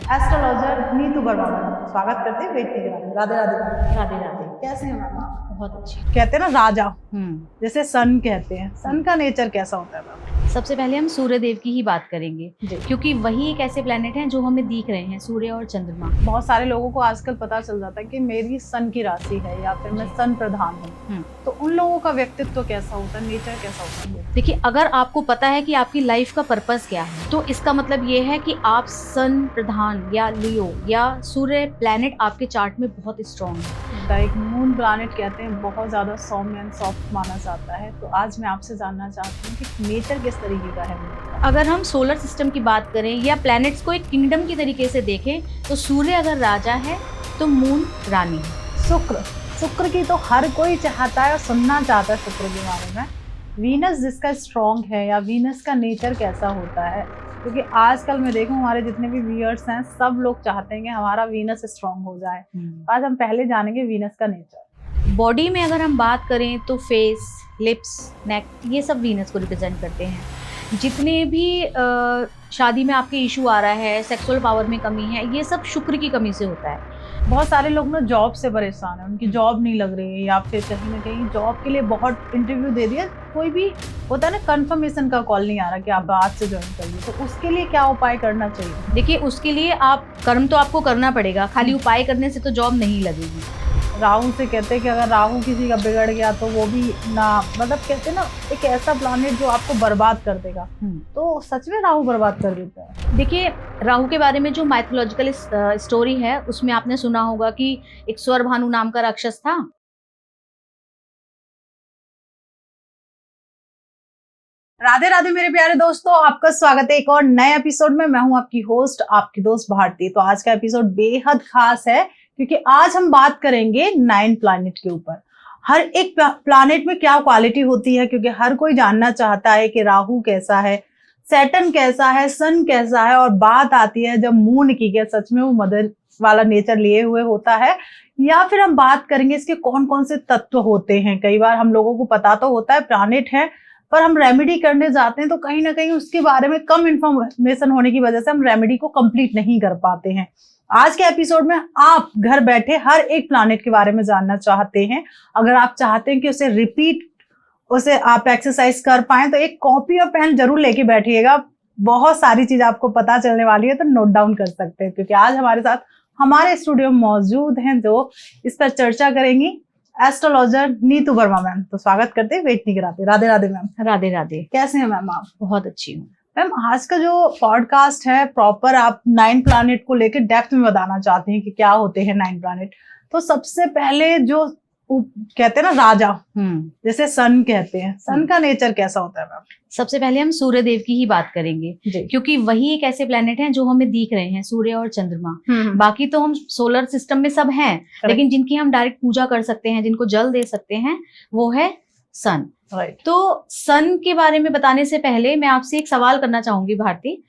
Astrologer Neetu Verma ma'am स्वागत करते हैं वेट के बारे में। राधे राधे। राधे राधे। कैसे हैं मैम आप? बहुत अच्छी। कहते हैं ना राजा, जैसे सन कहते हैं, सन का नेचर कैसा होता है मैम? सबसे पहले हम सूर्य देव की ही बात करेंगे जी। क्योंकि वही एक ऐसे प्लेनेट हैं जो हमें दिख रहे हैं, सूर्य और चंद्रमा। बहुत सारे लोगों को आजकल पता चल जाता है कि मेरी सन की राशि है या फिर मैं सन प्रधान हूँ, तो उन लोगों का व्यक्तित्व कैसा होता है, नेचर कैसा होता है? देखिए, अगर आपको पता है कि आपकी लाइफ का पर्पस क्या है तो इसका मतलब ये है कि आप सन प्रधान या लियो या सूर्य प्लेनेट आपके चार्ट में बहुत स्ट्रॉन्ग है। लाइक मून प्लैनेट कहते हैं बहुत ज़्यादा सौम्य एंड सॉफ्ट माना जाता है, तो आज मैं आपसे जानना चाहती हूँ कि नेचर किस तरीके का है मून का? अगर हम सोलर सिस्टम की बात करें या प्लैनेट्स को एक किंगडम की तरीके से देखें तो सूर्य अगर राजा है तो मून रानी है। शुक्र की तो हर कोई चाहता है और सुनना चाहता है शुक्र के बारे में। वीनस जिसका स्ट्रॉन्ग है या वीनस का नेचर कैसा होता है, क्योंकि आजकल मैं देखूं हमारे जितने भी व्यूअर्स हैं सब लोग चाहते हैं कि हमारा वीनस स्ट्रॉन्ग हो जाए। आज हम पहले जानेंगे वीनस का नेचर। बॉडी में अगर हम बात करें तो फेस, लिप्स, नेक, ये सब वीनस को रिप्रेजेंट करते हैं। जितने भी शादी में आपके इशू आ रहा है, सेक्सुअल पावर में कमी है, ये सब शुक्र की कमी से होता है। बहुत सारे लोग ना जॉब से परेशान है, उनकी जॉब नहीं लग रही है या फिर कहीं ना कहीं जॉब के लिए बहुत इंटरव्यू दे दिया, कोई भी होता है ना कंफर्मेशन का कॉल नहीं आ रहा कि आप आज से ज्वाइन करिए, तो उसके लिए क्या उपाय करना चाहिए? देखिए, उसके लिए आप कर्म तो आपको करना पड़ेगा, खाली उपाय करने से तो जॉब नहीं लगेगी। राहु से कहते हैं कि अगर राहु किसी का बिगड़ गया तो वो भी ना, मतलब कहते हैं ना एक ऐसा प्लैनेट जो आपको बर्बाद कर देगा। तो सच में राहु बर्बाद कर देता है? देखिए, राहु के बारे में जो माइथोलॉजिकल स्टोरी है उसमें आपने सुना होगा कि एक स्वरभानु नाम का राक्षस था। राधे राधे मेरे प्यारे दोस्तों, आपका स्वागत है एक और नए एपिसोड में। मैं हूं आपकी होस्ट, आपकी दोस्त भारती। तो आज का एपिसोड बेहद खास है क्योंकि आज हम बात करेंगे 9 प्लैनेट के ऊपर। हर एक प्लैनेट में क्या क्वालिटी होती है, क्योंकि हर कोई जानना चाहता है कि राहु कैसा है, सैटर्न कैसा है, सन कैसा है। और बात आती है जब मून की, क्या सच में वो मदर वाला नेचर लिए हुए होता है, या फिर हम बात करेंगे इसके कौन कौन से तत्व होते हैं। कई बार हम लोगों को पता तो होता है प्लैनेट है, पर हम रेमेडी करने जाते हैं तो कहीं ना कहीं उसके बारे में कम इंफॉर्मेशन होने की वजह से हम रेमेडी को कंप्लीट नहीं कर पाते हैं। आज के एपिसोड में आप घर बैठे हर एक प्लैनेट के बारे में जानना चाहते हैं। अगर आप चाहते हैं कि उसे आप एक्सरसाइज कर पाएं तो एक कॉपी और पेन जरूर लेके बैठिएगा। बहुत सारी चीज आपको पता चलने वाली है, तो नोट डाउन कर सकते हैं, क्योंकि आज हमारे साथ हमारे स्टूडियो में मौजूद हैं जो इस पर चर्चा करेंगी, एस्ट्रोलॉजर नीतू वर्मा मैम। तो स्वागत करते हैं वेट नहीं कराते। राधे राधे मैम। राधे राधे। कैसे हैं मैम आप? बहुत अच्छी हूँ मैम। आज का जो पॉडकास्ट है प्रॉपर आप 9 प्लैनेट को लेकर डेप्थ में बताना चाहते हैं कि क्या होते हैं 9 प्लैनेट। तो सबसे पहले जो कहते हैं ना राजा, जैसे सन कहते हैं, सन का नेचर कैसा होता है मैम? सबसे पहले हम सूर्य देव की ही बात करेंगे क्योंकि वही एक ऐसे प्लेनेट हैं जो हमें दिख रहे हैं, सूर्य और चंद्रमा। बाकी तो हम सोलर सिस्टम में सब हैं, लेकिन जिनकी हम डायरेक्ट पूजा कर सकते हैं, जिनको जल दे सकते हैं, वो है सन। तो सन के बारे में बताने से पहले मैं आपसे एक सवाल करना चाहूंगी भारती।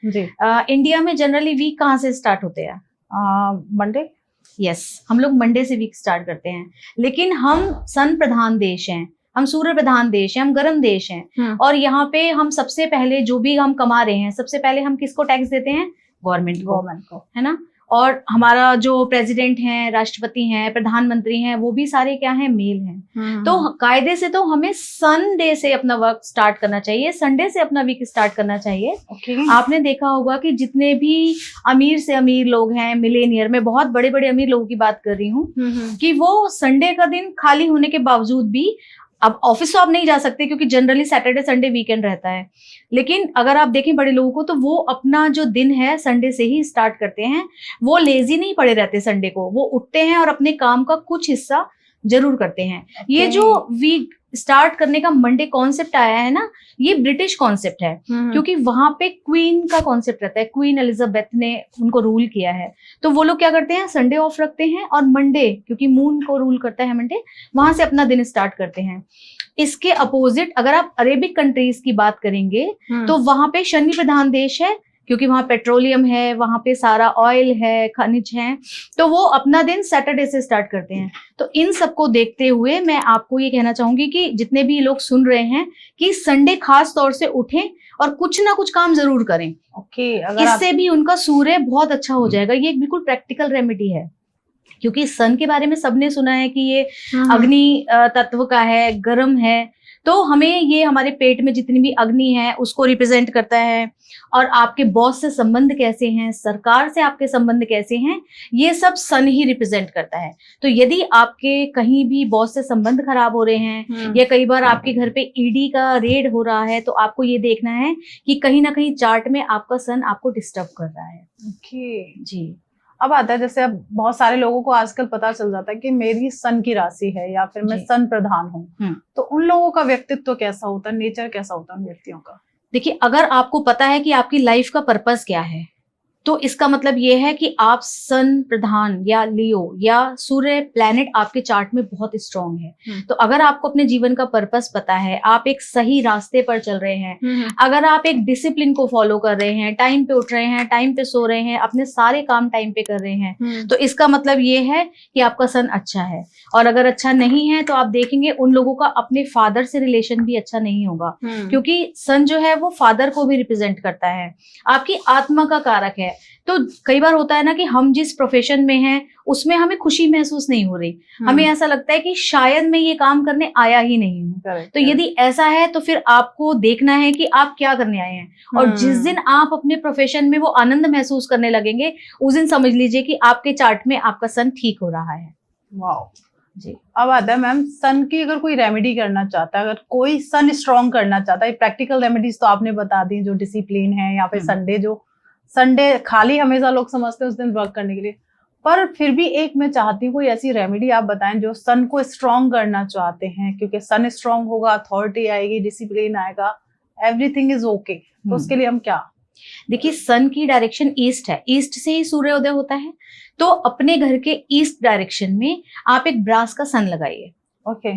इंडिया में जनरली वीक कहाँ से स्टार्ट होते हैं? मंडे। यस, हम लोग मंडे से वीक स्टार्ट करते हैं, लेकिन हम सन प्रधान देश हैं, हम सूर्य प्रधान देश हैं, हम गर्म देश हैं। और यहाँ पे हम सबसे पहले जो भी हम कमा रहे हैं, सबसे पहले हम किसको टैक्स देते हैं? गवर्नमेंट को, है ना। और हमारा जो प्रेसिडेंट हैं, राष्ट्रपति हैं, प्रधानमंत्री हैं, वो भी सारे क्या हैं? मेल हैं। तो कायदे से तो हमें संडे से अपना वर्क स्टार्ट करना चाहिए, संडे से अपना वीक स्टार्ट करना चाहिए। आपने देखा होगा कि जितने भी अमीर से अमीर लोग हैं, मिलेनियर में बहुत बड़े बड़े अमीर लोगों की बात कर रही हूँ, कि वो संडे का दिन खाली होने के बावजूद भी, अब ऑफिस तो आप नहीं जा सकते क्योंकि जनरली सैटरडे संडे वीकेंड रहता है, लेकिन अगर आप देखें बड़े लोगों को तो वो अपना जो दिन है संडे से ही स्टार्ट करते हैं। वो लेजी नहीं पड़े रहते संडे को, वो उठते हैं और अपने काम का कुछ हिस्सा जरूर करते हैं। ये जो वीक स्टार्ट करने का मंडे कॉन्सेप्ट आया है ना, ये ब्रिटिश कॉन्सेप्ट है, क्योंकि वहां पे क्वीन का कॉन्सेप्ट रहता है। क्वीन एलिजाबेथ ने उनको रूल किया है, तो वो लोग क्या करते हैं? संडे ऑफ रखते हैं और मंडे, क्योंकि मून को रूल करता है मंडे, वहां से अपना दिन स्टार्ट करते हैं। इसके अपोजिट अगर आप अरेबिक कंट्रीज की बात करेंगे तो वहां पे शनि प्रधान देश है, क्योंकि वहां पेट्रोलियम है, वहां पे सारा ऑयल है, खनिज है, तो वो अपना दिन सैटरडे से स्टार्ट करते हैं। तो इन सबको देखते हुए मैं आपको ये कहना चाहूंगी कि जितने भी लोग सुन रहे हैं कि संडे खास तौर से उठें और कुछ ना कुछ काम जरूर करें। ओके, अगर इससे भी उनका सूर्य बहुत अच्छा हो जाएगा। ये एक बिल्कुल प्रैक्टिकल रेमेडी है, क्योंकि सन के बारे में सबने सुना है कि ये अग्नि तत्व का है, गर्म है, तो हमें ये हमारे पेट में जितनी भी अग्नि है उसको रिप्रेजेंट करता है। और आपके बॉस से संबंध कैसे हैं, सरकार से आपके संबंध कैसे हैं, ये सब सन ही रिप्रेजेंट करता है। तो यदि आपके कहीं भी बॉस से संबंध खराब हो रहे हैं या कई बार आपके घर पे ईडी का रेड हो रहा है, तो आपको ये देखना है कि कहीं ना कहीं चार्ट में आपका सन आपको डिस्टर्ब कर रहा है। ओके जी। अब आता है, जैसे अब बहुत सारे लोगों को आजकल पता चल जाता है कि मेरी सन की राशि है या फिर मैं सन प्रधान हूँ, तो उन लोगों का व्यक्तित्व कैसा होता है, नेचर कैसा होता है उन व्यक्तियों का? देखिए, अगर आपको पता है कि आपकी लाइफ का पर्पस क्या है, तो इसका मतलब ये है कि आप सन प्रधान या लियो या सूर्य प्लैनेट आपके चार्ट में बहुत स्ट्रांग है। तो अगर आपको अपने जीवन का पर्पस पता है, आप एक सही रास्ते पर चल रहे हैं, अगर आप एक डिसिप्लिन को फॉलो कर रहे हैं, टाइम पे उठ रहे हैं, टाइम पे सो रहे हैं, अपने सारे काम टाइम पे कर रहे हैं, तो इसका मतलब ये है कि आपका सन अच्छा है। और अगर अच्छा नहीं है तो आप देखेंगे उन लोगों का अपने फादर से रिलेशन भी अच्छा नहीं होगा, क्योंकि सन जो है वो फादर को भी रिप्रेजेंट करता है, आपकी आत्मा का कारक है। तो कई बार होता है ना कि हम जिस प्रोफेशन में हैं उसमें हमें खुशी महसूस नहीं हो रही, हमें ऐसा लगता है कि शायद मैं ये काम करने आया ही नहीं हूँ। तो यदि ऐसा है तो फिर आपको देखना है कि आप क्या करने आए हैं, और जिस दिन आप अपने प्रोफेशन में वो आनंद महसूस करने लगेंगे, उस दिन समझ लीजिए कि आपके चार्ट में आपका सन ठीक हो रहा है। वाह जी। अब आता है मैम, सन की अगर कोई रेमेडी करना चाहता है, अगर कोई सन स्ट्रॉन्ग करना चाहता है, प्रैक्टिकल रेमेडीज तो आपने बता दी, जो डिसिप्लिन है या फिर संडे खाली हमेशा लोग समझते हैं उस दिन वर्क करने के लिए, पर फिर भी एक मैं चाहती हूँ कोई ऐसी रेमेडी आप बताएं जो सन को स्ट्रॉन्ग करना चाहते हैं, क्योंकि सन स्ट्रॉन्ग होगा, अथॉरिटी आएगी, डिसिप्लिन आएगा, एवरीथिंग इज ओके। तो उसके लिए हम क्या? देखिए, सन की डायरेक्शन ईस्ट है, ईस्ट से ही सूर्योदय होता है, तो अपने घर के ईस्ट डायरेक्शन में आप एक ब्रास का सन लगाइए। ओके।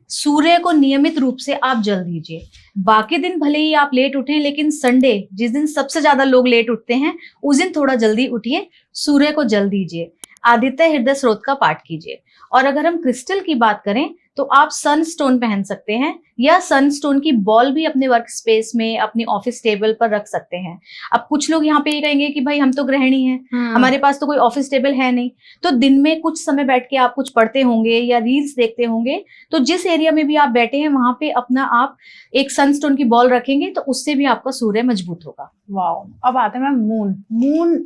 सूर्य को नियमित रूप से आप जल दीजिए। बाकी दिन भले ही आप लेट उठें, लेकिन संडे जिस दिन सबसे ज्यादा लोग लेट उठते हैं, उस दिन थोड़ा जल्दी उठिए, सूर्य को जल दीजिए, आदित्य हृदय स्रोत का पाठ कीजिए। और अगर हम क्रिस्टल की बात करें तो आप सन स्टोन पहन सकते हैं, या सन स्टोन की बॉल भी अपने वर्क स्पेस में, अपनी ऑफिस टेबल पर रख सकते हैं। अब कुछ लोग यहाँ पे ये कहेंगे कि भाई हम तो गृहिणी हैं, हमारे पास तो कोई ऑफिस टेबल है नहीं, तो दिन में कुछ समय बैठ के आप कुछ पढ़ते होंगे या रील्स देखते होंगे, तो जिस एरिया में भी आप बैठे हैं वहां पे अपना आप एक सन स्टोन की बॉल रखेंगे, तो उससे भी आपका सूर्य मजबूत होगा। वाह। अब आते हैं मैम मून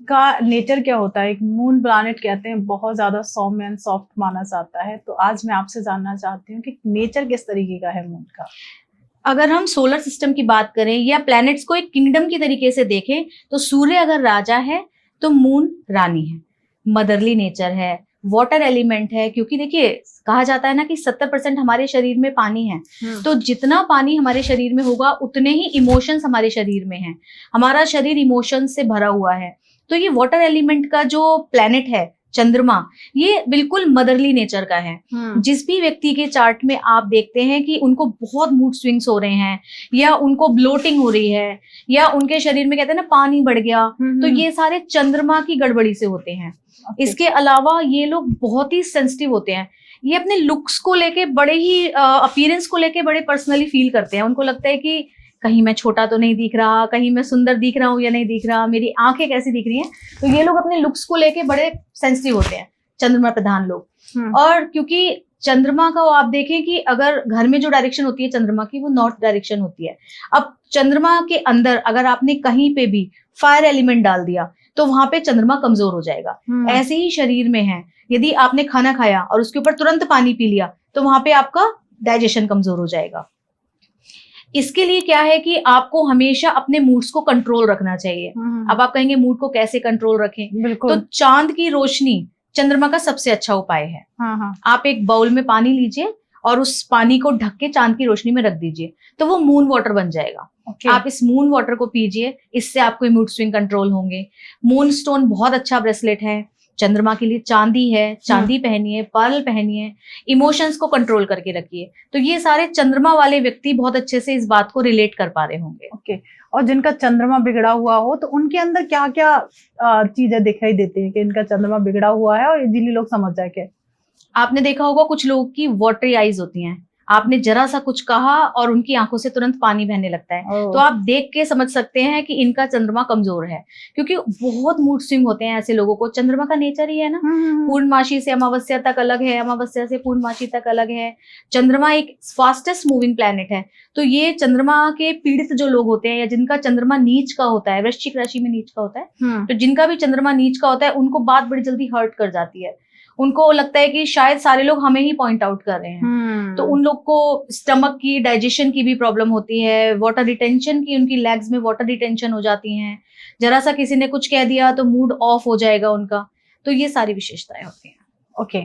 का नेचर क्या होता है? एक मून प्लैनेट कहते हैं बहुत ज्यादा सौम्य एंड सॉफ्ट माना जाता है, तो आज मैं आपसे जानना चाहती हूँ कि नेचर किस तरीके का है मून का? अगर हम सोलर सिस्टम की बात करें या प्लैनेट्स को एक किंगडम की तरीके से देखें, तो सूर्य अगर राजा है तो मून रानी है, मदरली नेचर है, वाटर एलिमेंट है, क्योंकि देखिए कहा जाता है ना कि 70% हमारे शरीर में पानी है, तो जितना पानी हमारे शरीर में होगा उतने ही इमोशंस हमारे शरीर में हैं। हमारा शरीर इमोशंस से भरा हुआ है, तो ये वाटर एलिमेंट का जो प्लैनेट है चंद्रमा, ये बिल्कुल मदरली नेचर का है। जिस भी व्यक्ति के चार्ट में आप देखते हैं कि उनको बहुत मूड स्विंग्स हो रहे हैं, या उनको ब्लोटिंग हो रही है, या उनके शरीर में कहते हैं ना पानी बढ़ गया, तो ये सारे चंद्रमा की गड़बड़ी से होते हैं। इसके अलावा ये लोग बहुत ही सेंसिटिव होते हैं, ये अपने लुक्स को लेके बड़े ही अपीयरेंस को लेके बड़े पर्सनली फील करते हैं। उनको लगता है कि कहीं मैं छोटा तो नहीं दिख रहा, कहीं मैं सुंदर दिख रहा हूँ या नहीं दिख रहा, मेरी आंखें कैसी दिख रही हैं। तो ये लोग अपने लुक्स को लेके बड़े सेंसिटिव होते हैं, चंद्रमा प्रधान लोग। और क्योंकि चंद्रमा का आप देखें कि अगर घर में जो डायरेक्शन होती है चंद्रमा की, वो नॉर्थ डायरेक्शन होती है। अब चंद्रमा के अंदर अगर आपने कहीं पे भी फायर एलिमेंट डाल दिया तो वहां पे चंद्रमा कमजोर हो जाएगा। ऐसे ही शरीर में है, यदि आपने खाना खाया और उसके ऊपर तुरंत पानी पी लिया तो वहां पे आपका डाइजेशन कमजोर हो जाएगा। इसके लिए क्या है कि आपको हमेशा अपने मूड्स को कंट्रोल रखना चाहिए। अब आप कहेंगे मूड को कैसे कंट्रोल रखें? तो चांद की रोशनी चंद्रमा का सबसे अच्छा उपाय है। आप एक बाउल में पानी लीजिए और उस पानी को ढक के चांद की रोशनी में रख दीजिए, तो वो मून वाटर बन जाएगा। आप इस मून वाटर को पीजिए, इससे आपको मूड स्विंग कंट्रोल होंगे। मून स्टोन बहुत अच्छा ब्रेसलेट है चंद्रमा के लिए, चांदी है, चांदी पहनिए, पर्ल पहनिए, इमोशंस को कंट्रोल करके रखिए। तो ये सारे चंद्रमा वाले व्यक्ति बहुत अच्छे से इस बात को रिलेट कर पा रहे होंगे। ओके। और जिनका चंद्रमा बिगड़ा हुआ हो तो उनके अंदर क्या क्या चीजें दिखाई देती है कि इनका चंद्रमा बिगड़ा हुआ है, और इजीली लोग समझ जाए? के आपने देखा होगा कुछ लोगों की वाटरी आईज होती हैं, आपने जरा सा कुछ कहा और उनकी आंखों से तुरंत पानी बहने लगता है। तो आप देख के समझ सकते हैं कि इनका चंद्रमा कमजोर है, क्योंकि बहुत मूड स्विंग होते हैं ऐसे लोगों को। चंद्रमा का नेचर ही है ना, पूर्णमासी से अमावस्या तक अलग है, अमावस्या से पूर्णमासी तक अलग है। चंद्रमा एक फास्टेस्ट मूविंग प्लेनेट है। तो ये चंद्रमा के पीड़ित जो लोग होते हैं या जिनका चंद्रमा नीच का होता है, वृश्चिक राशि में नीच का होता है, तो जिनका भी चंद्रमा नीच का होता है उनको बात बड़ी जल्दी हर्ट कर जाती है। उनको लगता है कि शायद सारे लोग हमें ही पॉइंट आउट कर रहे हैं। तो उन लोग को स्टमक की, डाइजेशन की भी प्रॉब्लम होती है, वाटर रिटेंशन की, उनकी लेग्स में वाटर रिटेंशन हो जाती हैं। जरा सा किसी ने कुछ कह दिया तो मूड ऑफ हो जाएगा उनका। तो ये सारी विशेषताएं होती हैं। ओके,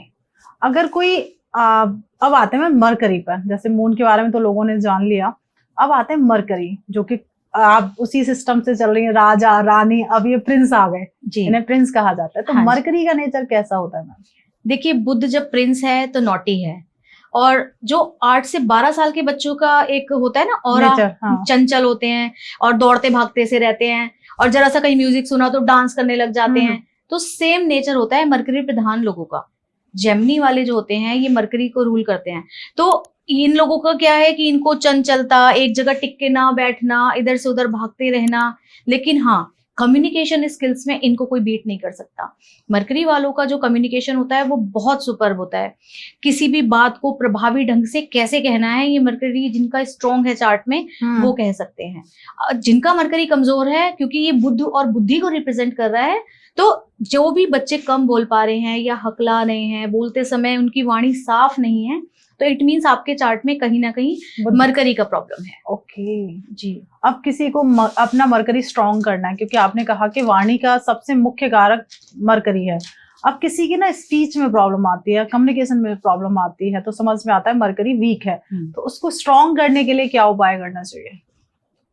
अगर कोई अब आते हैं मरकरी पर। जैसे मून के बारे में तो लोगों ने जान लिया, अब आते हैं मरकरी, जो कि आप उसी सिस्टम से चल रही है, राजा रानी, अब ये प्रिंस आ गए, इन्हें प्रिंस कहा जाता है। तो हाँ, मरकरी का नेचर कैसा होता है मैम? देखिए, बुध जब प्रिंस है तो नॉटी है, और जो 8 से 12 साल के बच्चों का एक होता है ना ऑरा, हाँ। चंचल होते हैं और दौड़ते भागते से रहते हैं, और जरा सा कहीं म्यूजिक सुना तो डांस करने लग जाते हैं। तो सेम नेचर होता है मरकरी प्रधान लोगों का। जेमिनी वाले जो होते हैं ये मरकरी को रूल करते हैं। तो इन लोगों का क्या है कि इनको चंचलता, एक जगह टिक के ना बैठना, इधर से उधर भागते रहना, लेकिन हाँ, कम्युनिकेशन स्किल्स में इनको कोई बीट नहीं कर सकता। मरकरी वालों का जो कम्युनिकेशन होता है वो बहुत सुपर्ब होता है। किसी भी बात को प्रभावी ढंग से कैसे कहना है, ये मरकरी जिनका स्ट्रॉन्ग है चार्ट में वो कह सकते हैं। जिनका मरकरी कमजोर है, क्योंकि ये बुद्ध और बुद्धि को रिप्रेजेंट कर रहा है, तो जो भी बच्चे कम बोल पा रहे हैं या हकला रहे हैं, बोलते समय उनकी वाणी साफ नहीं है, तो इट मीन्स आपके चार्ट में कहीं ना कहीं मरकरी का प्रॉब्लम है। ओके जी। अब किसी को अपना मरकरी स्ट्रॉन्ग करना है, क्योंकि आपने कहा कि वाणी का सबसे मुख्य कारक मरकरी है। अब किसी की ना स्पीच में प्रॉब्लम आती है, कम्युनिकेशन में प्रॉब्लम आती है, तो समझ में आता है मरकरी वीक है। तो उसको स्ट्रॉन्ग करने के लिए क्या उपाय करना चाहिए?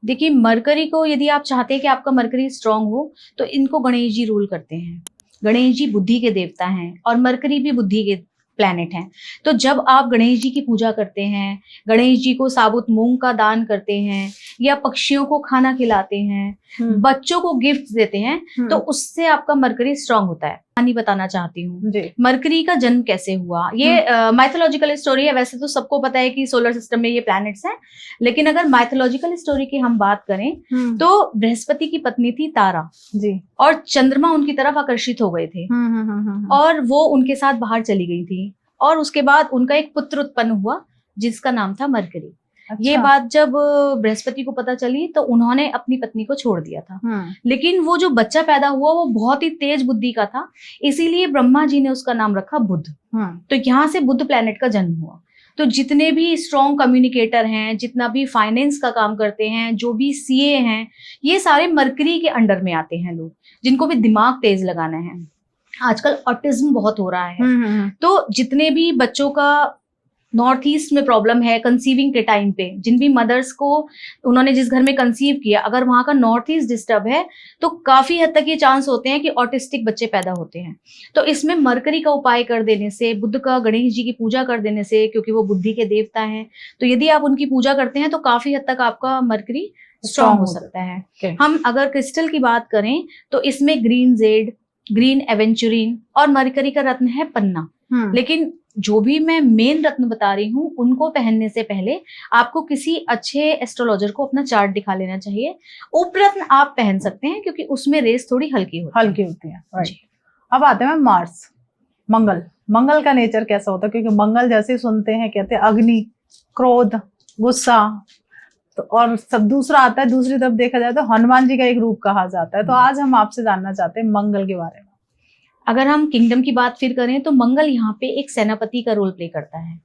देखिए, मरकरी को यदि आप चाहते हैं कि आपका मरकरी स्ट्रांग हो, तो इनको गणेश जी रूल करते हैं। गणेश जी बुद्धि के देवता हैं और मरकरी भी बुद्धि के प्लैनेट हैं। तो जब आप गणेश जी की पूजा करते हैं, गणेश जी को साबुत मूंग का दान करते हैं, या पक्षियों को खाना खिलाते हैं, बच्चों को गिफ्ट देते हैं, तो उससे आपका मरकरी स्ट्रांग होता है। कहानी बताना चाहती हूँ, मरकरी का जन्म कैसे हुआ। ये माइथोलॉजिकल स्टोरी है। वैसे तो सबको पता है कि सोलर सिस्टम में ये प्लैनेट्स हैं, लेकिन अगर माइथोलॉजिकल स्टोरी की हम बात करें तो बृहस्पति की पत्नी थी तारा जी, और चंद्रमा उनकी तरफ आकर्षित हो गए थे और वो उनके साथ बाहर चली गई थी, और उसके बाद उनका एक पुत्र उत्पन्न हुआ जिसका नाम था मरकरी। अच्छा। ये बात जब बृहस्पति को पता चली तो उन्होंने अपनी पत्नी को छोड़ दिया था, लेकिन वो जो बच्चा पैदा हुआ वो बहुत ही तेज बुद्धि का था, इसीलिए ब्रह्मा जी ने उसका नाम रखा बुध। तो यहाँ से बुध प्लैनेट का जन्म हुआ। तो जितने भी स्ट्रॉन्ग कम्युनिकेटर हैं, जितना भी फाइनेंस का काम करते हैं, जो भी सीए हैं, ये सारे मरकरी के अंडर में आते हैं लोग, जिनको भी दिमाग तेज लगाना है। आजकल ऑटिज्म बहुत हो रहा है, तो जितने भी बच्चों का नॉर्थ ईस्ट में प्रॉब्लम है कंसीविंग के टाइम पे, जिन भी मदर्स को उन्होंने जिस घर में कंसीव किया, अगर वहां का नॉर्थ ईस्ट डिस्टर्ब है तो काफी हद तक ये चांस होते हैं कि ऑटिस्टिक बच्चे पैदा होते हैं। तो इसमें मरकरी का उपाय कर देने से, बुध का, गणेश जी की पूजा कर देने से, क्योंकि वो बुद्धि के देवता हैं, तो यदि आप उनकी पूजा करते हैं तो काफी हद तक आपका मरकरी स्ट्रॉन्ग हो सकता है। हम अगर क्रिस्टल की बात करें तो इसमें ग्रीन जेड, ग्रीन एवेंचुरिन और मरकरी का रत्न है पन्ना। लेकिन जो भी मैं मेन रत्न बता रही हूँ उनको पहनने से पहले आपको किसी अच्छे एस्ट्रोलॉजर को अपना चार्ट दिखा लेना चाहिए। उपरत्न आप पहन सकते हैं क्योंकि उसमें रेस थोड़ी हल्की होती है। अब आते हैं मार्स, मंगल। मंगल का नेचर कैसा होता है? क्योंकि मंगल जैसे सुनते हैं कहते हैं अग्नि, क्रोध, गुस्सा, तो और सब दूसरा आता है, दूसरी तरफ देखा जाए तो हनुमान जी का एक रूप कहा जाता है। तो आज हम आपसे जानना चाहते हैं मंगल के बारे में। अगर हम किंगडम की बात फिर करें तो मंगल यहाँ पे एक सेनापति का रोल प्ले करता है।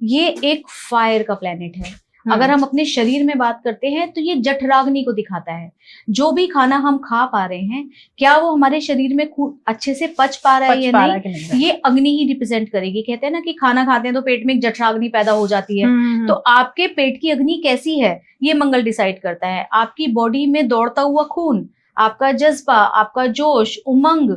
ये एक फायर का प्लेनेट है। अगर हम अपने शरीर में बात करते हैं तो ये जठराग्नि को दिखाता है। जो भी खाना हम खा पा रहे हैं, क्या वो हमारे शरीर में अच्छे से पच पा रहा है या नहीं, ये अग्नि ही रिप्रेजेंट करेगी। कहते हैं ना कि खाना खाते हैं तो पेट में एक जठराग्नि पैदा हो जाती है, तो आपके पेट की अग्नि कैसी है ये मंगल डिसाइड करता है। आपकी बॉडी में दौड़ता हुआ खून, आपका जज्बा, आपका जोश, उमंग।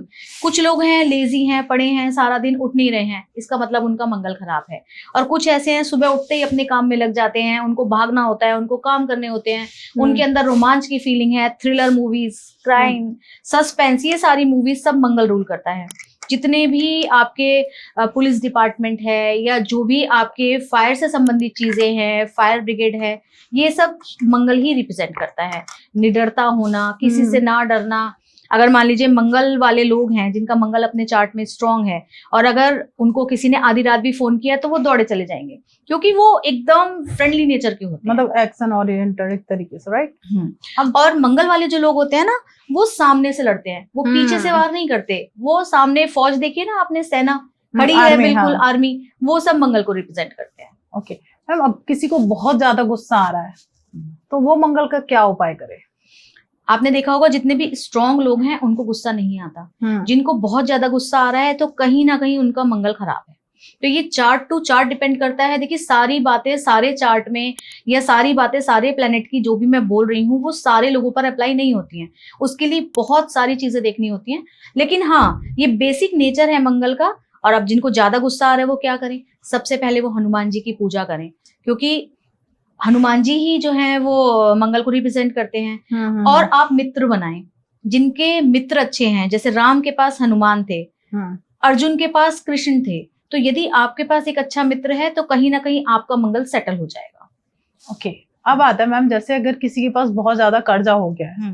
कुछ लोग हैं लेजी हैं, पड़े हैं, सारा दिन उठ नहीं रहे हैं, इसका मतलब उनका मंगल खराब है। और कुछ ऐसे हैं सुबह उठते ही अपने काम में लग जाते हैं, उनको भागना होता है, उनको काम करने होते हैं, उनके अंदर रोमांच की फीलिंग है। थ्रिलर मूवीज, क्राइम, सस्पेंस, ये सारी मूवीज सब मंगल रूल करता है। जितने भी आपके पुलिस डिपार्टमेंट है या जो भी आपके फायर से संबंधित चीजें हैं, फायर ब्रिगेड है, ये सब मंगल ही रिप्रेजेंट करता है। निडरता होना, किसी से ना डरना। अगर मान लीजिए मंगल वाले लोग हैं जिनका मंगल अपने चार्ट में स्ट्रांग है और अगर उनको किसी ने आधी रात भी फोन किया तो वो दौड़े चले जाएंगे, क्योंकि वो एकदम फ्रेंडली नेचर के होते हैं, मतलब एक्शन ओरिएंटेड एक तरीके से, राइट। और मंगल वाले जो लोग होते हैं ना, वो सामने से लड़ते हैं, वो पीछे से वार नहीं करते। वो सामने फौज देखिए ना आपने, सेना खड़ी है बिल्कुल, आर्मी, वो सब मंगल को रिप्रेजेंट करते हैं। ओके मैम, अब किसी को बहुत ज्यादा गुस्सा आ रहा है तो वो मंगल का क्या उपाय करे? आपने देखा होगा जितने भी स्ट्रांग लोग हैं उनको गुस्सा नहीं आता। जिनको बहुत ज्यादा गुस्सा आ रहा है तो कहीं ना कहीं उनका मंगल खराब है। तो ये चार्ट टू चार्ट डिपेंड करता है। देखिए सारी बातें सारे चार्ट में या सारी बातें सारे प्लेनेट की जो भी मैं बोल रही हूँ वो सारे लोगों पर अप्लाई नहीं होती हैं। उसके लिए बहुत सारी चीजें देखनी होती हैं। लेकिन हाँ, ये बेसिक नेचर है मंगल का। और अब जिनको ज्यादा गुस्सा आ रहा है वो क्या करें? सबसे पहले वो हनुमान जी की पूजा करें, क्योंकि हनुमान जी ही जो है वो मंगल को रिप्रेजेंट करते हैं। और आप मित्र बनाएं, जिनके मित्र अच्छे हैं। जैसे राम के पास हनुमान थे, अर्जुन के पास कृष्ण थे। तो यदि आपके पास एक अच्छा मित्र है तो कहीं ना कहीं आपका मंगल सेटल हो जाएगा। ओके अब आता है मैम, जैसे अगर किसी के पास बहुत ज्यादा कर्जा हो गया है,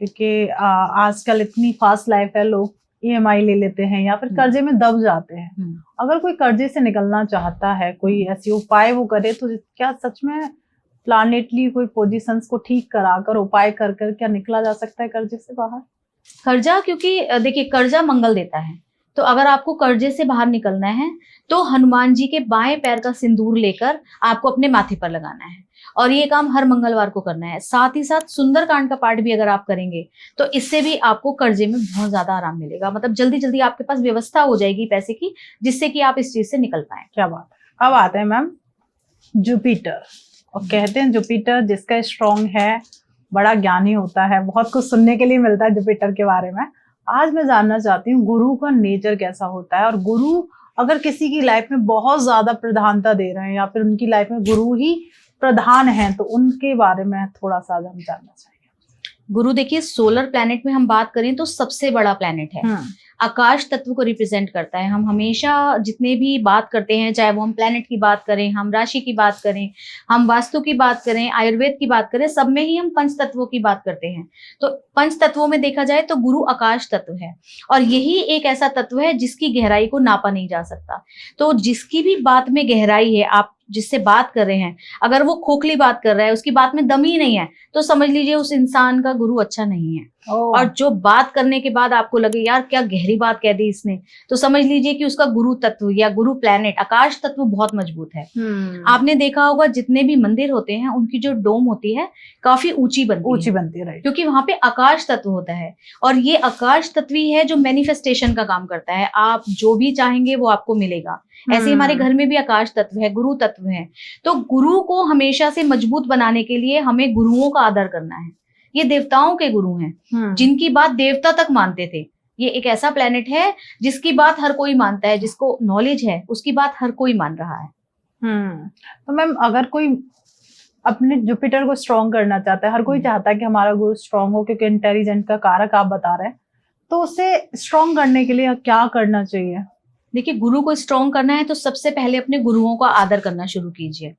क्योंकि आजकल इतनी फास्ट लाइफ है, लोग ईएमआई ले लेते हैं या फिर कर्जे में दब जाते हैं। अगर कोई कर्जे से निकलना चाहता है, कोई ऐसी उपाय वो करे, तो क्या सच में प्लानेटली कोई पोजीशंस को ठीक कराकर उपाय कर कर क्या निकला जा सकता है कर्जे से बाहर? कर्जा, क्योंकि देखिए कर्जा मंगल देता है। तो अगर आपको कर्जे से बाहर निकलना है तो हनुमान जी के बाएं पैर का सिंदूर लेकर आपको अपने माथे पर लगाना है, और ये काम हर मंगलवार को करना है। साथ ही साथ सुंदरकांड का पाठ भी अगर आप करेंगे तो इससे भी आपको कर्जे में बहुत ज्यादा आराम मिलेगा। मतलब जल्दी जल्दी आपके पास व्यवस्था हो जाएगी पैसे की, जिससे कि आप इस चीज से निकल पाए। क्या बात है। अब आते हैं मैम जुपिटर, और कहते हैं जुपिटर जिसका स्ट्रॉन्ग है बड़ा ज्ञानी होता है, बहुत कुछ सुनने के लिए मिलता है जुपिटर के बारे में। आज मैं जानना चाहती हूँ गुरु का नेचर कैसा होता है, और गुरु अगर किसी की लाइफ में बहुत ज्यादा प्रधानता दे रहे हैं या फिर उनकी लाइफ में गुरु ही प्रधान हैं, तो उनके बारे में थोड़ा सा हम जानना चाहेंगे। गुरु देखिए सोलर प्लैनेट में हम बात करें तो सबसे बड़ा प्लैनेट है, आकाश तत्व को रिप्रेजेंट करता है। हम हमेशा जितने भी बात करते हैं, चाहे वो हम प्लैनेट की बात करें, हम राशि की बात करें, हम वास्तु की बात करें, आयुर्वेद की बात करें, सब में ही हम पंच तत्वों की बात करते हैं। तो पंच तत्वों में देखा जाए तो गुरु आकाश तत्व है, और यही एक ऐसा तत्व है जिसकी गहराई को नापा नहीं जा सकता। तो जिसकी भी बात में गहराई है, आप जिससे बात कर रहे हैं, अगर वो खोखली बात कर रहा है, उसकी बात में दम ही नहीं है, तो समझ लीजिए उस इंसान का गुरु अच्छा नहीं है। और जो बात करने के बाद आपको लगे यार क्या गहरी बात कह दी इसने, तो समझ लीजिए कि उसका गुरु तत्व या गुरु प्लैनेट आकाश तत्व बहुत मजबूत है। आपने देखा होगा जितने भी मंदिर होते हैं उनकी जो डोम होती है काफी ऊंची बनती है, राइट, क्योंकि वहां पे आकाश तत्व होता है। और ये आकाश तत्व ही है जो मैनिफेस्टेशन का काम करता है। आप जो भी चाहेंगे वो आपको मिलेगा। ऐसे हमारे घर में भी आकाश तत्व है, गुरु तत्व है। तो गुरु को हमेशा से मजबूत बनाने के लिए हमें गुरुओं का आदर करना है। ये देवताओं के गुरु हैं, जिनकी बात देवता तक मानते थे। ये एक ऐसा प्लेनेट है जिसकी बात हर कोई मानता है, जिसको नॉलेज है उसकी बात हर कोई मान रहा है। तो मैम अगर कोई अपने जुपिटर को स्ट्रॉन्ग करना चाहता है, हर कोई चाहता है कि हमारा गुरु स्ट्रॉन्ग हो, क्योंकि इंटेलिजेंट का कारक आप बता रहे हैं, तो उसे स्ट्रॉन्ग करने के लिए क्या करना चाहिए? देखिए गुरु को स्ट्रॉन्ग करना है तो सबसे पहले अपने गुरुओं का आदर करना शुरू कीजिए।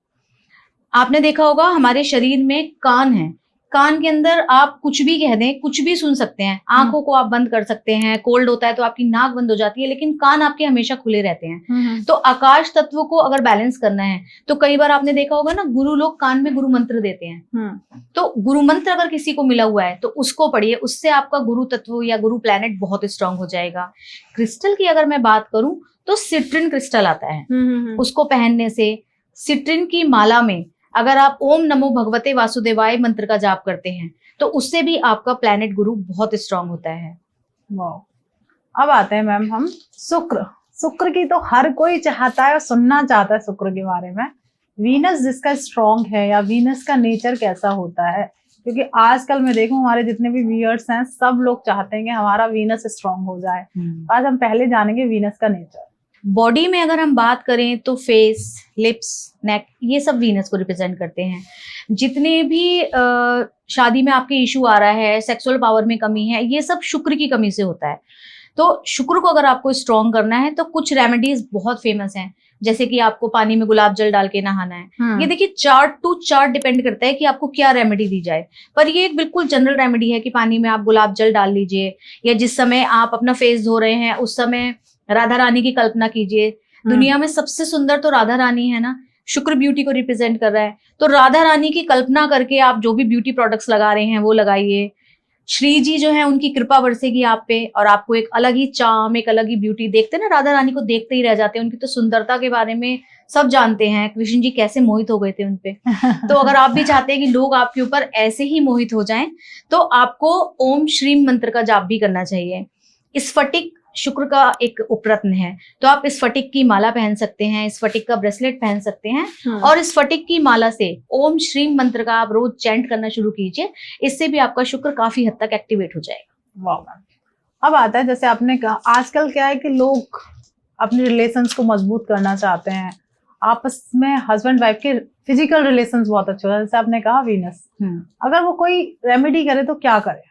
आपने देखा होगा हमारे शरीर में कान है, कान के अंदर आप कुछ भी कह दें, कुछ भी सुन सकते हैं। आंखों को आप बंद कर सकते हैं, कोल्ड होता है तो आपकी नाक बंद हो जाती है, लेकिन कान आपके हमेशा खुले रहते हैं। तो आकाश तत्व को अगर बैलेंस करना है तो कई बार आपने देखा होगा ना, गुरु लोग कान में गुरु मंत्र देते हैं। तो गुरु मंत्र अगर किसी को मिला हुआ है तो उसको पढ़िए, उससे आपका गुरु तत्व या गुरु प्लैनेट बहुत स्ट्रांग हो जाएगा। क्रिस्टल की अगर मैं बात करूं तो सिट्रिन क्रिस्टल आता है, उसको पहनने से, सिट्रिन की माला में अगर आप ओम नमो भगवते वासुदेवाय मंत्र का जाप करते हैं तो उससे भी आपका प्लैनेट गुरु बहुत स्ट्रांग होता है। वाह। अब आते हैं मैम हम शुक्र की तो हर कोई चाहता है और सुनना चाहता है शुक्र के बारे में। वीनस जिसका स्ट्रांग है, या वीनस का नेचर कैसा होता है? क्योंकि आजकल मैं देखूं हमारे जितने भी व्यूअर्स हैं सब लोग चाहते हैं कि हमारा वीनस स्ट्रांग हो जाए। आज हम पहले जानेंगे वीनस का नेचर। बॉडी में अगर हम बात करें तो फेस, लिप्स, नेक, ये सब वीनस को रिप्रेजेंट करते हैं। जितने भी शादी में आपके इशू आ रहा है, सेक्सुअल पावर में कमी है, ये सब शुक्र की कमी से होता है। तो शुक्र को अगर आपको स्ट्रॉन्ग करना है तो कुछ रेमेडीज बहुत फेमस हैं, जैसे कि आपको पानी में गुलाब जल डाल के नहाना है। ये देखिए चार्ट टू चार्ट डिपेंड करता है कि आपको क्या रेमेडी दी जाए, पर ये एक बिल्कुल जनरल रेमेडी है कि पानी में आप गुलाब जल डाल लीजिए, या जिस समय आप अपना फेस धो रहे हैं उस समय राधा रानी की कल्पना कीजिए। दुनिया में सबसे सुंदर तो राधा रानी है ना, शुक्र ब्यूटी को रिप्रेजेंट कर रहा है, तो राधा रानी की कल्पना करके आप जो भी ब्यूटी प्रोडक्ट्स लगा रहे हैं वो लगाइए। श्री जी जो है उनकी कृपा बरसेगी आप पे, और आपको एक अलग ही चार्म, एक अलग ही ब्यूटी, देखते हैं ना राधा रानी को देखते ही रह जाते हैं, उनकी तो सुंदरता के बारे में सब जानते हैं, कृष्ण जी कैसे मोहित हो गए थे उनपे। तो अगर आप भी चाहते हैं कि लोग आपके ऊपर ऐसे ही मोहित हो जाएं, तो आपको ओम श्रीम मंत्र का जाप भी करना चाहिए। स्फटिक शुक्र का एक उपरत्न है, तो आप स्फटिक की माला पहन सकते हैं, स्फटिक का ब्रेसलेट पहन सकते हैं, और स्फटिक की माला से ओम श्रीम मंत्र का आप रोज चैंट करना शुरू कीजिए, इससे भी आपका शुक्र काफी हद तक एक्टिवेट हो जाएगा। वाह मैम। अब आता है, जैसे आपने कहा आजकल क्या है कि लोग अपने रिलेशंस को मजबूत करना चाहते हैं, आपस में हस्बैंड वाइफ के फिजिकल रिलेशंस बहुत अच्छे होते हैं, जैसे आपने कहा वीनस, अगर वो कोई रेमेडी करे तो क्या करे?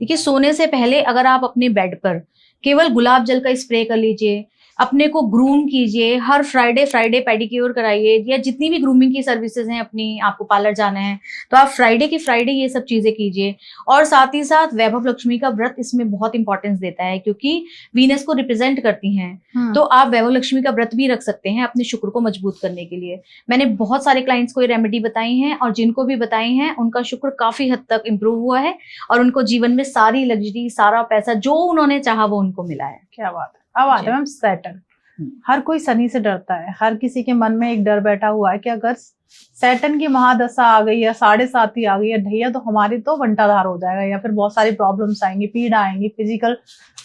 देखिए, सोने से पहले अगर आप अपने बेड पर केवल गुलाब जल का स्प्रे कर लीजिए, अपने को ग्रूम कीजिए, हर फ्राइडे पेडिक्योर कराइए, या जितनी भी ग्रूमिंग की सर्विसेज हैं अपनी, आपको पार्लर जाना है तो आप फ्राइडे ये सब चीजें कीजिए। और साथ ही साथ वैभव लक्ष्मी का व्रत इसमें बहुत इंपॉर्टेंस देता है, क्योंकि वीनस को रिप्रेजेंट करती हैं, तो आप वैभव लक्ष्मी का व्रत भी रख सकते हैं अपने शुक्र को मजबूत करने के लिए। मैंने बहुत सारे क्लाइंट्स को ये रेमेडी बताई हैं, और जिनको भी बताई हैं उनका शुक्र काफी हद तक इम्प्रूव हुआ है, और उनको जीवन में सारी लग्जरी, सारा पैसा जो उन्होंने चाहा वो उनको मिला है। क्या बात है। अब आता है मैम सैटर्न। हर कोई शनि से डरता है, हर किसी के मन में एक डर बैठा हुआ है कि अगर सैटर्न की महादशा आ गई या 7.5 आ गई या ढैया, तो हमारी तो बंटाधार हो जाएगा, या फिर बहुत सारी प्रॉब्लम्स आएंगी, पीड़ा आएंगी, फिजिकल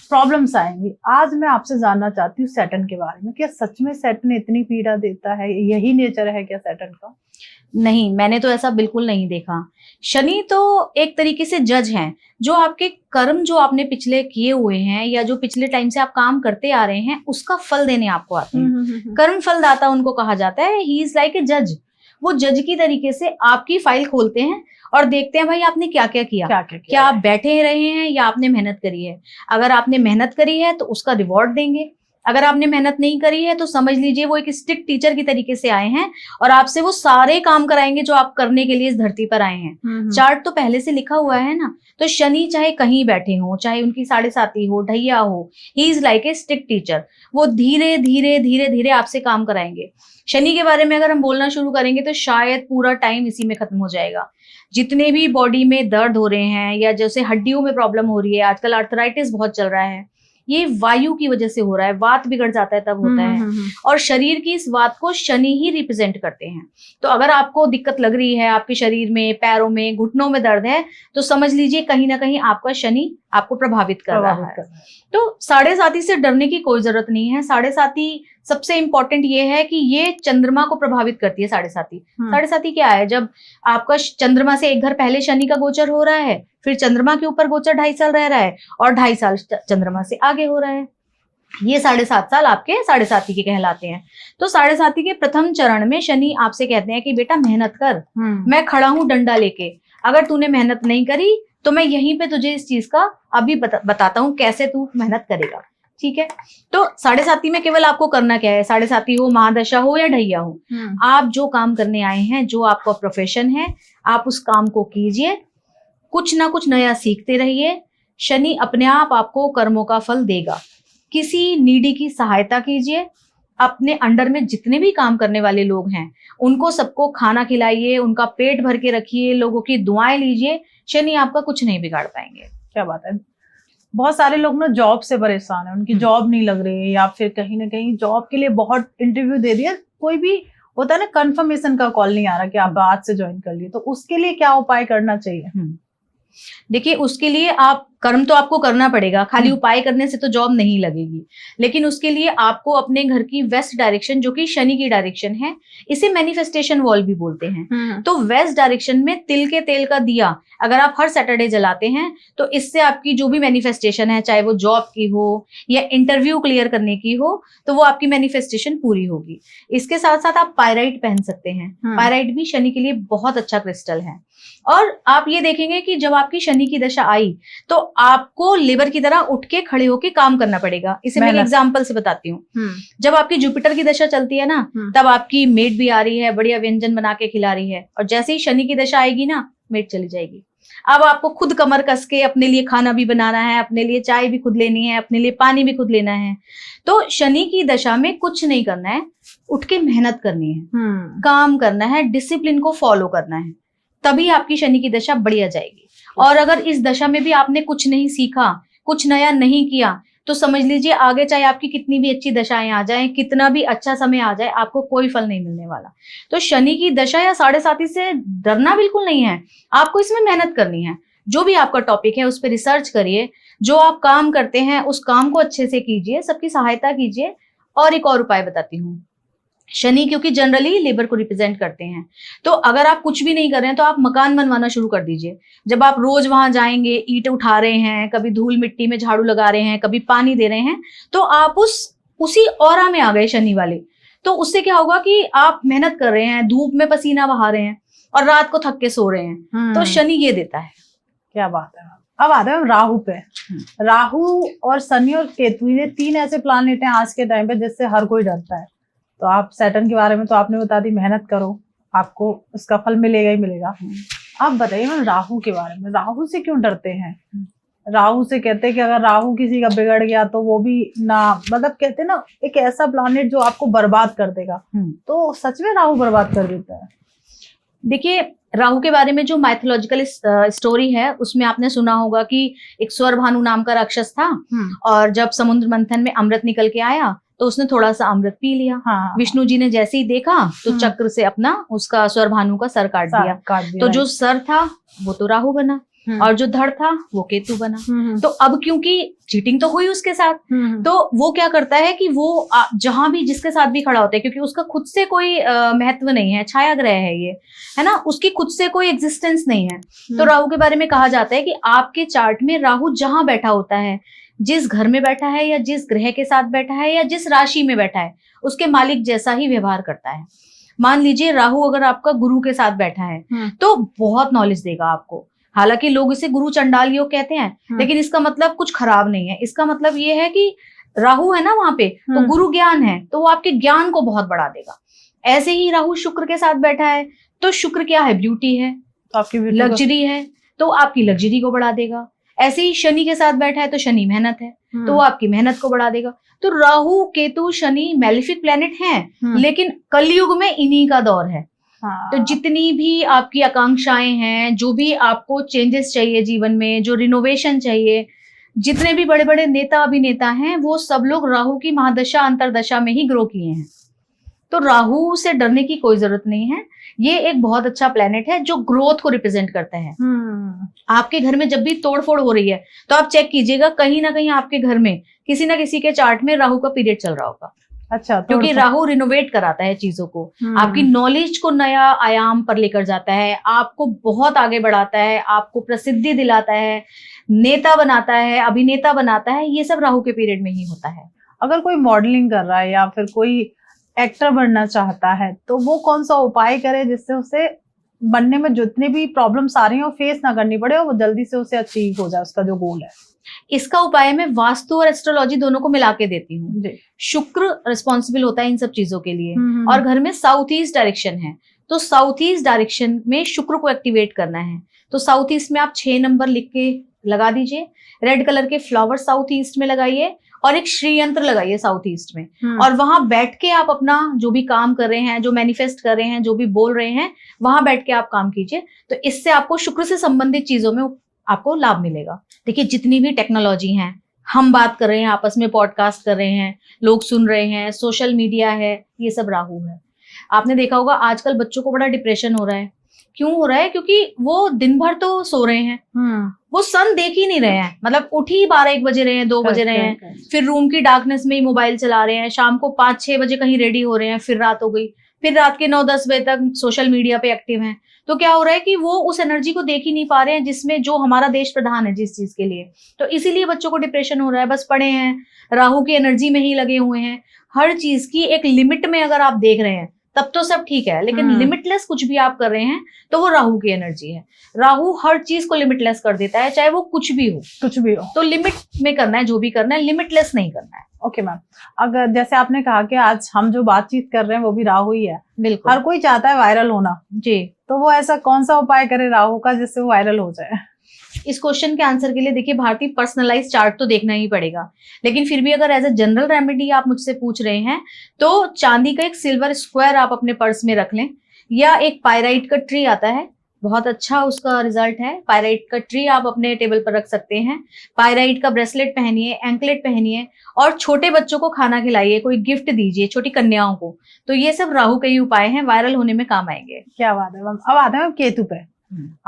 प्रॉब्लम्स आएंगी। आज मैं आपसे जानना चाहती हूँ सैटर्न के बारे में, क्या सच में सैटर्न इतनी पीड़ा देता है? यही नेचर है क्या सैटर्न का? नहीं, मैंने तो ऐसा बिल्कुल नहीं देखा। शनि तो एक तरीके से जज हैं, जो आपके कर्म जो आपने पिछले किए हुए हैं, या जो पिछले टाइम से आप काम करते आ रहे हैं, उसका फल देने आपको आते हैं। कर्म फलदाता उनको कहा जाता है। ही इज लाइक ए जज। वो जज की तरीके से आपकी फाइल खोलते हैं और देखते हैं भाई आपने क्या क्या किया, क्या आप बैठे रहे हैं या आपने मेहनत करी है। अगर आपने मेहनत करी है तो उसका रिवॉर्ड देंगे, अगर आपने मेहनत नहीं करी है तो समझ लीजिए वो एक स्ट्रिक्ट टीचर की तरीके से आए हैं, और आपसे वो सारे काम कराएंगे जो आप करने के लिए इस धरती पर आए हैं। चार्ट तो पहले से लिखा हुआ है ना, तो शनि चाहे कहीं बैठे हो, चाहे उनकी 7.5 हो, ढैया हो, he is like a strict teacher. वो धीरे धीरे आपसे काम कराएंगे। शनि के बारे में अगर हम बोलना शुरू करेंगे तो शायद पूरा टाइम इसी में खत्म हो जाएगा। जितने भी बॉडी में दर्द हो रहे हैं, या जैसे हड्डियों में प्रॉब्लम हो रही है, आजकल आर्थराइटिस बहुत चल रहा है, ये वायु की वजह से हो रहा है। वात बिगड़ जाता है तब होता है, और शरीर की इस वात को शनि ही रिप्रेजेंट करते हैं। तो अगर आपको दिक्कत लग रही है, आपके शरीर में, पैरों में, घुटनों में दर्द है, तो समझ लीजिए कहीं ना कहीं आपका शनि आपको प्रभावित कर रहा है। तो 7.5 से डरने की कोई जरूरत नहीं है। 7.5 सबसे इंपॉर्टेंट ये है कि ये चंद्रमा को प्रभावित करती है। 7.5 क्या है, जब आपका चंद्रमा से एक घर पहले शनि का गोचर हो रहा है, फिर चंद्रमा के ऊपर गोचर 2.5 साल रह रहा है, और 2.5 साल चंद्रमा से आगे हो रहा है। ये 7.5 साल आपके 7.5 के कहलाते हैं। तो 7.5 के प्रथम चरण में शनि आपसे कहते हैं कि बेटा मेहनत कर, मैं खड़ा हूं डंडा लेके, अगर तूने मेहनत नहीं करी तो मैं यहीं पे तुझे इस चीज का अभी बताता हूं कैसे तू मेहनत करेगा। ठीक है, तो 7.5 में केवल आपको करना क्या है, 7.5 हो, महादशा हो या ढैया हो, आप जो काम करने आए हैं, जो आपका प्रोफेशन है, आप उस काम को कीजिए, कुछ ना कुछ नया सीखते रहिए। शनि अपने आप आपको कर्मों का फल देगा। किसी नीडी की सहायता कीजिए, अपने अंडर में जितने भी काम करने वाले लोग हैं उनको सबको खाना खिलाइए, उनका पेट भर के रखिए, लोगों की दुआएं लीजिए, शनि आपका कुछ नहीं बिगाड़ पाएंगे। क्या बात है। बहुत सारे लोग ना जॉब से परेशान है, उनकी जॉब नहीं लग रही है, या फिर कहीं ना कहीं जॉब के लिए बहुत इंटरव्यू दे दिया, कोई भी होता है ना कंफर्मेशन का कॉल नहीं आ रहा कि आप आज से ज्वाइन कर लिए, तो उसके लिए क्या उपाय करना चाहिए? देखिए, उसके लिए आप कर्म तो आपको करना पड़ेगा, खाली उपाय करने से तो जॉब नहीं लगेगी, लेकिन उसके लिए आपको अपने घर की वेस्ट डायरेक्शन, जो कि शनि की डायरेक्शन है, इसे मैनिफेस्टेशन वॉल भी बोलते हैं, तो वेस्ट डायरेक्शन में तिल के तेल का दिया अगर आप हर सैटरडे जलाते हैं, तो इससे आपकी जो भी मैनिफेस्टेशन है, चाहे वो जॉब की हो या इंटरव्यू क्लियर करने की हो, तो वो आपकी मैनिफेस्टेशन पूरी होगी। इसके साथ साथ आप पायराइट पहन सकते हैं। पायराइट भी शनि के लिए बहुत अच्छा क्रिस्टल है। और आप ये देखेंगे कि जब आपकी शनि की दशा आई तो आपको लेबर की तरह उठ के खड़े होके काम करना पड़ेगा। इसे मैं एक एग्जाम्पल से बताती हूँ। जब आपकी जुपिटर की दशा चलती है ना, तब आपकी मेड भी आ रही है, बढ़िया व्यंजन बना के खिला रही है, और जैसे ही शनि की दशा आएगी ना, मेड चली जाएगी। अब आपको खुद कमर कस के अपने लिए खाना भी बनाना है, अपने लिए चाय भी खुद लेनी है, अपने लिए पानी भी खुद लेना है। तो शनि की दशा में कुछ नहीं करना है, उठ के मेहनत करनी है, काम करना है, डिसिप्लिन को फॉलो करना है, तभी आपकी शनि की दशा बढ़िया जाएगी। और अगर इस दशा में भी आपने कुछ नहीं सीखा, कुछ नया नहीं किया, तो समझ लीजिए आगे चाहे आपकी कितनी भी अच्छी दशाएं आ जाएं, कितना भी अच्छा समय आ जाए, आपको कोई फल नहीं मिलने वाला। तो शनि की दशा या 7.5 से डरना बिल्कुल नहीं है, आपको इसमें मेहनत करनी है। जो भी आपका टॉपिक है उस पर रिसर्च करिए, जो आप काम करते हैं उस काम को अच्छे से कीजिए, सबकी सहायता कीजिए। और एक और उपाय बताती हूँ। शनि क्योंकि जनरली लेबर को रिप्रेजेंट करते हैं, तो अगर आप कुछ भी नहीं कर रहे हैं तो आप मकान बनवाना शुरू कर दीजिए। जब आप रोज वहां जाएंगे, ईंट उठा रहे हैं, कभी धूल मिट्टी में झाड़ू लगा रहे हैं, कभी पानी दे रहे हैं, तो आप उसी ऑरा में आ गए शनि वाले। तो उससे क्या होगा कि आप मेहनत कर रहे हैं, धूप में पसीना बहा रहे हैं और रात को थक के सो रहे हैं। तो शनि ये देता है। क्या बात है। अब आते हैं राहु पे। राहु और शनि और केतु, ये 3 ऐसे प्लानेट हैं आज के टाइम पे जिससे हर कोई डरता है। तो आप सैटर्न के बारे में तो आपने बता दी, मेहनत करो, आपको उसका फल मिलेगा ही मिलेगा। आप बताइए मैम राहु के बारे में, राहु से क्यों डरते हैं? राहु से कहते हैं कि अगर राहु किसी का बिगड़ गया तो वो भी ना, मतलब कहते हैं ना, एक ऐसा प्लानेट जो आपको बर्बाद कर देगा। तो सच में राहु बर्बाद कर देता है? देखिए, राहु के बारे में जो माइथोलॉजिकल स्टोरी है उसमें आपने सुना होगा कि एक स्वर भानु नाम का राक्षस था, और जब समुद्र मंथन में अमृत निकल के आया तो उसने थोड़ा सा अमृत पी लिया। विष्णु जी ने जैसे ही देखा तो चक्र से अपना उसका स्वर भानु का सर काट दिया। तो जो सर था वो तो राहु बना, और जो धड़ था वो केतु बना। तो अब क्योंकि चीटिंग तो हुई उसके साथ, तो वो क्या करता है कि वो जहां भी जिसके साथ भी खड़ा होता है, क्योंकि उसका खुद से कोई महत्व नहीं है, छाया ग्रह है ये, है ना, उसकी खुद से कोई एग्जिस्टेंस नहीं है। तो राहु के बारे में कहा जाता है कि आपके चार्ट में राहु जहां बैठा होता है, जिस घर में बैठा है या जिस ग्रह के साथ बैठा है या जिस राशि में बैठा है, उसके मालिक जैसा ही व्यवहार करता है। मान लीजिए राहु अगर आपका गुरु के साथ बैठा है तो बहुत नॉलेज देगा आपको। हालांकि लोग इसे गुरु चंडाल योग कहते हैं, लेकिन इसका मतलब कुछ खराब नहीं है। इसका मतलब ये है कि राहु है ना वहां पे, तो गुरु ज्ञान है, तो वो आपके ज्ञान को बहुत बढ़ा देगा। ऐसे ही राहु शुक्र के साथ बैठा है तो शुक्र क्या है? ब्यूटी है, तो आपकी लग्जरी है, तो आपकी लग्जरी को बढ़ा देगा। ऐसे ही शनि के साथ बैठा है तो शनि मेहनत है, तो वो आपकी मेहनत को बढ़ा देगा। तो राहु केतु शनि मैलिफिक प्लेनेट हैं, लेकिन कलयुग में इन्हीं का दौर है। तो जितनी भी आपकी आकांक्षाएं हैं, जो भी आपको चेंजेस चाहिए जीवन में, जो रिनोवेशन चाहिए, जितने भी बड़े बड़े नेता अभिनेता हैं, वो सब लोग राहु की महादशा अंतरदशा में ही ग्रो किए हैं। तो राहु से डरने की कोई जरूरत नहीं है। ये एक बहुत अच्छा प्लेनेट है जो ग्रोथ को रिप्रेजेंट करता है। आपके घर में जब भी तोड़फोड़ हो रही है तो आप चेक कीजिएगा, कहीं ना कहीं आपके घर में किसी ना किसी के चार्ट में राहु का पीरियड चल रहा होगा। अच्छा, क्योंकि राहु रिनोवेट कराता है चीजों को, आपकी नॉलेज को नया आयाम पर लेकर जाता है, आपको बहुत आगे बढ़ाता है, आपको प्रसिद्धि दिलाता है, नेता बनाता है, अभिनेता बनाता है। ये सब राहु के पीरियड में ही होता है। अगर कोई मॉडलिंग कर रहा है या फिर कोई एक्टर बनना चाहता है तो वो कौन सा उपाय करे जिससे उसे बनने में जितनी भी प्रॉब्लम्स आ रही हैं वो फेस ना करनी पड़े और वो जल्दी से उसे अचीव हो जाए उसका जो गोल है? इसका उपाय मैं वास्तु और एस्ट्रोलॉजी दोनों को मिला के देती हूँ। शुक्र रिस्पॉन्सिबल होता है इन सब चीजों के लिए, और घर में साउथ ईस्ट डायरेक्शन है, तो साउथ ईस्ट डायरेक्शन में शुक्र को एक्टिवेट करना है। तो साउथ ईस्ट में आप 6 नंबर लिख के लगा दीजिए, रेड कलर के फ्लावर साउथ ईस्ट में लगाइए, और एक श्री यंत्र लगाइए साउथ ईस्ट में, और वहां बैठ के आप अपना जो भी काम कर रहे हैं, जो मैनिफेस्ट कर रहे हैं, जो भी बोल रहे हैं, वहां बैठ के आप काम कीजिए। तो इससे आपको शुक्र से संबंधित चीजों में आपको लाभ मिलेगा। देखिए, जितनी भी टेक्नोलॉजी है, हम बात कर रहे हैं, आपस में पॉडकास्ट कर रहे हैं, लोग सुन रहे हैं, सोशल मीडिया है, ये सब राहु है। आपने देखा होगा आजकल बच्चों को बड़ा डिप्रेशन हो रहा है। क्यों हो रहा है? क्योंकि वो दिन भर तो सो रहे हैं, वो सन देख ही नहीं रहे हैं, मतलब उठ ही 12-1 बजे रहे हैं, 2 बजे रहे हैं, फिर रूम की डार्कनेस में ही मोबाइल चला रहे हैं, शाम को 5-6 बजे कहीं रेडी हो रहे हैं, फिर रात हो गई, फिर रात के 9-10 बजे तक सोशल मीडिया पे एक्टिव हैं। तो क्या हो रहा है कि वो उस एनर्जी को देख ही नहीं पा रहे हैं जिसमें जो हमारा देश प्रधान है जिस चीज के लिए। तो इसीलिए बच्चों को डिप्रेशन हो रहा है। बस पड़े हैं, राहु की एनर्जी में ही लगे हुए हैं। हर चीज की एक लिमिट में अगर आप देख रहे हैं तब तो सब ठीक है, लेकिन लिमिटलेस कुछ भी आप कर रहे हैं तो वो राहु की एनर्जी है। राहु हर चीज को लिमिटलेस कर देता है, चाहे वो कुछ भी हो। तो लिमिट में करना है, जो भी करना है, लिमिटलेस नहीं करना है। ओके मैम, अगर जैसे आपने कहा कि आज हम जो बातचीत कर रहे हैं वो भी राहु ही है, बिल्कुल हर कोई चाहता है वायरल होना जी, तो वो ऐसा कौन सा उपाय करे राहु का जिससे वो वायरल हो जाए? इस क्वेश्चन के आंसर के लिए देखिए भारतीय पर्सनलाइज चार्ट तो देखना ही पड़ेगा, लेकिन फिर भी अगर एज अ जनरल रेमेडी आप मुझसे पूछ रहे हैं तो चांदी का एक सिल्वर स्क्वायर आप अपने पर्स में रख लें, या एक पायराइट का ट्री आता है, बहुत अच्छा उसका रिजल्ट है। पायराइट का ट्री आप अपने टेबल पर रख सकते हैं। पायराइट का ब्रेसलेट पहनिए, एंकलेट पहनिए, और छोटे बच्चों को खाना खिलाइए, कोई गिफ्ट दीजिए छोटी कन्याओं को। तो ये सब राहु के ही उपाय हैं, वायरल होने में काम आएंगे। क्या बात है मैम। अब आते हैं केतु पे।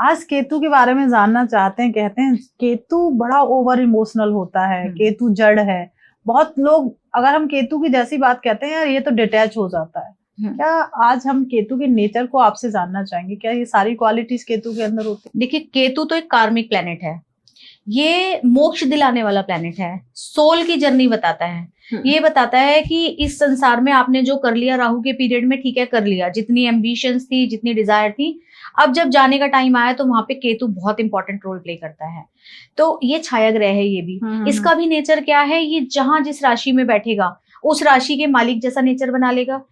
आज केतु के बारे में जानना चाहते हैं। कहते हैं केतु बड़ा ओवर इमोशनल होता है, केतु जड़ है। बहुत लोग अगर हम केतु की जैसी बात कहते हैं यार ये तो डिटैच हो जाता है। क्या आज हम केतु के नेचर को आपसे जानना चाहेंगे, क्या ये सारी क्वालिटीज केतु के अंदर होती है? देखिए केतु तो एक कार्मिक प्लेनेट है, ये मोक्ष दिलाने वाला प्लेनेट है, सोल की जर्नी बताता है। ये बताता है कि इस संसार में आपने जो कर लिया राहु के पीरियड में, ठीक है कर लिया, जितनी एम्बिशंस थी, जितनी डिजायर थी, अब जब जाने का टाइम आया तो वहां पे केतु बहुत इंपॉर्टेंट रोल प्ले करता है। तो ये छाया ग्रह है, ये भी इसका भी नेचर क्या है, ये जहां जिस राशि में बैठेगा उस राशि के मालिक जैसा नेचर बना लेगा।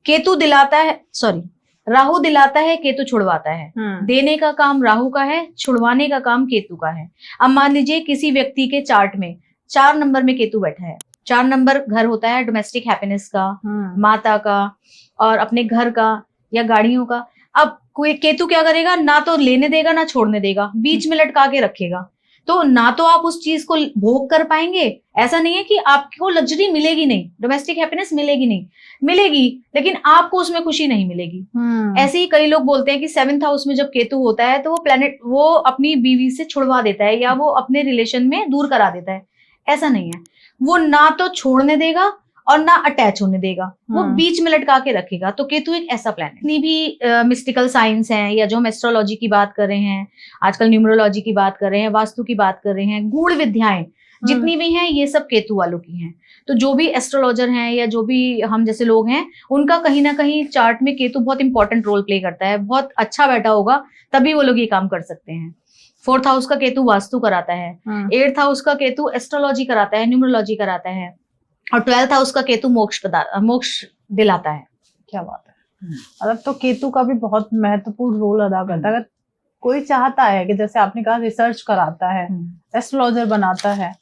केतु दिलाता है, सॉरी, राहु दिलाता है, केतु छुड़वाता है। देने का काम राहु का है, छुड़वाने का काम केतु का है। अब मान लीजिए किसी व्यक्ति के चार्ट में 4 नंबर में केतु बैठा है। 4 नंबर घर होता है डोमेस्टिक हैप्पीनेस का, माता का, और अपने घर का या गाड़ियों का। अब कोई केतु क्या करेगा, ना तो लेने देगा ना छोड़ने देगा, बीच में लटका के रखेगा। तो ना तो आप उस चीज को भोग कर पाएंगे, ऐसा नहीं है कि आपको लग्जरी मिलेगी नहीं, डोमेस्टिक हैप्पीनेस मिलेगी नहीं, मिलेगी, लेकिन आपको उसमें खुशी नहीं मिलेगी। ऐसे ही कई लोग बोलते हैं कि 7th हाउस में जब केतु होता है तो वो प्लेनेट वो अपनी बीवी से छुड़वा देता है या वो अपने रिलेशन में दूर करा देता है। ऐसा नहीं है, वो ना तो छोड़ने देगा और ना अटैच होने देगा, वो बीच में लटका के रखेगा। तो केतु एक ऐसा प्लैनेट। जितनी भी मिस्टिकल साइंस हैं, या जो हम एस्ट्रोलॉजी की बात कर रहे हैं, आजकल न्यूमरोलॉजी की बात कर रहे हैं, वास्तु की बात कर रहे हैं, गूढ़ विद्याएं जितनी भी हैं, ये सब केतु वालों की हैं। तो जो भी एस्ट्रोलॉजर हैं या जो भी हम जैसे लोग हैं, उनका कहीं ना कहीं चार्ट में केतु बहुत इंपॉर्टेंट रोल प्ले करता है। बहुत अच्छा बैठा होगा तभी वो लोग ये काम कर सकते हैं। 4th हाउस का केतु वास्तु कराता है, 8th हाउस का केतु एस्ट्रोलॉजी कराता है, न्यूमरोलॉजी कराता है, और 12th हाउस का केतु मोक्ष दिलाता है। क्या बात है। मतलब तो केतु का भी बहुत महत्वपूर्ण रोल अदा करता है। अगर कोई चाहता है कि जैसे आपने कहा रिसर्च कराता है, एस्ट्रोलॉजर बनाता है,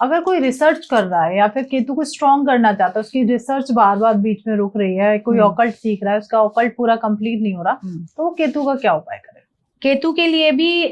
अगर कोई रिसर्च कर रहा है या फिर केतु को स्ट्रॉन्ग करना चाहता है, उसकी रिसर्च बार बार बीच में रुक रही है, कोई ऑकल्ट सीख रहा है, उसका ऑकल्ट पूरा कंप्लीट नहीं हो रहा, तो वो केतु का क्या उपाय करे? केतु के लिए भी